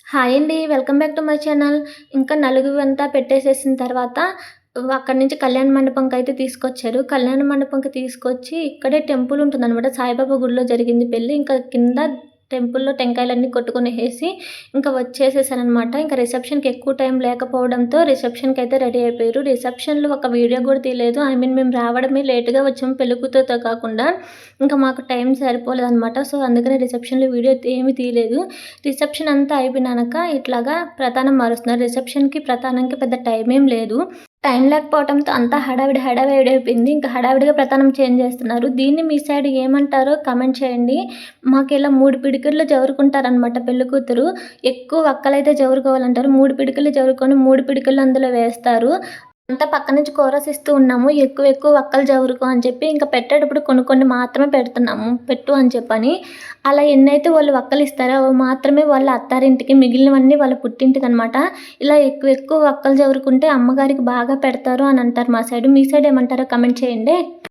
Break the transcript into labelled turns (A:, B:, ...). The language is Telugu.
A: హాయ్ అండి. Welcome back to my channel. ఇంకా నలుగువంతా పెట్టేసేసిన తర్వాత అక్కడి నుంచి కళ్యాణ మండపంకైతే తీసుకొచ్చారు. కళ్యాణ మండపంకి తీసుకొచ్చి ఇక్కడే టెంపుల్ ఉంటుందనమాట. సాయిబాబా గుడిలో జరిగింది పెళ్లి. ఇంకా కింద టెంపుల్‌లో టెంకాయలన్నీ కొట్టుకొనేసేసి ఇంకా వచ్చేసేసాననమాట. ఇంకా రిసెప్షన్‌కి ఎక్కువ టైం లేకపోవడంతో రిసెప్షన్‌కైతే రెడీ అయిపోయారు. రిసెప్షన్‌లో ఒక వీడియో కూడా తీయలేదు. మేము రావడమే లేట్‌గా వచ్చాము పెళ్ళికూతురుతో కాకుండా. ఇంకా మాకు టైం సరిపోలేదనమాట. సో, అందుకనే రిసెప్షన్‌లో వీడియో ఏమి తీయలేదు. రిసెప్షన్ అంతా అయిపోయినాక ఇట్లాగా ప్రతానం మారుస్తున్నారు. రిసెప్షన్‌కి, ప్రతానంకి పెద్ద టైమేం లేదు. టైం లేకపోవడంతో అంతా హడావిడి అయిపోయింది. ఇంకా హడావిడిగా ప్రతానం చేంజ్ చేస్తున్నారు. దీన్ని మీ సైడ్ ఏమంటారో కామెంట్ చేయండి. మాకిలా 3 పిడికిళ్ళు జవరుకుంటారనమాట పెళ్ళికూతురు. ఎక్కువ వక్కలైతే జవరుకోవాలంటారు. 3 పిడికిళ్ళు జవరుకొని 3 పిడికిళ్ళు అందులో వేస్తారు. అంతా పక్క నుంచి కోరస్ ఇస్తూ ఉన్నాము. ఎక్కువ ఎక్కువ వక్కలు జవరుకో అని చెప్పి ఇంకా పెట్టేటప్పుడు కొన్ని కొన్ని మాత్రమే పెడుతున్నాము. పెట్టు అని చెప్పని. అలా ఎన్నైతే వాళ్ళు వక్కలిస్తారో అవి మాత్రమే వాళ్ళ అత్తారింటికి, మిగిలినవన్నీ వాళ్ళ పుట్టింటికనమాట. ఇలా ఎక్కువ ఎక్కువ వక్కలు జవరుకుంటే అమ్మగారికి బాగా పెడతారు అని అంటారు మా సైడు. మీ సైడ్ ఏమంటారో కామెంట్ చేయండి.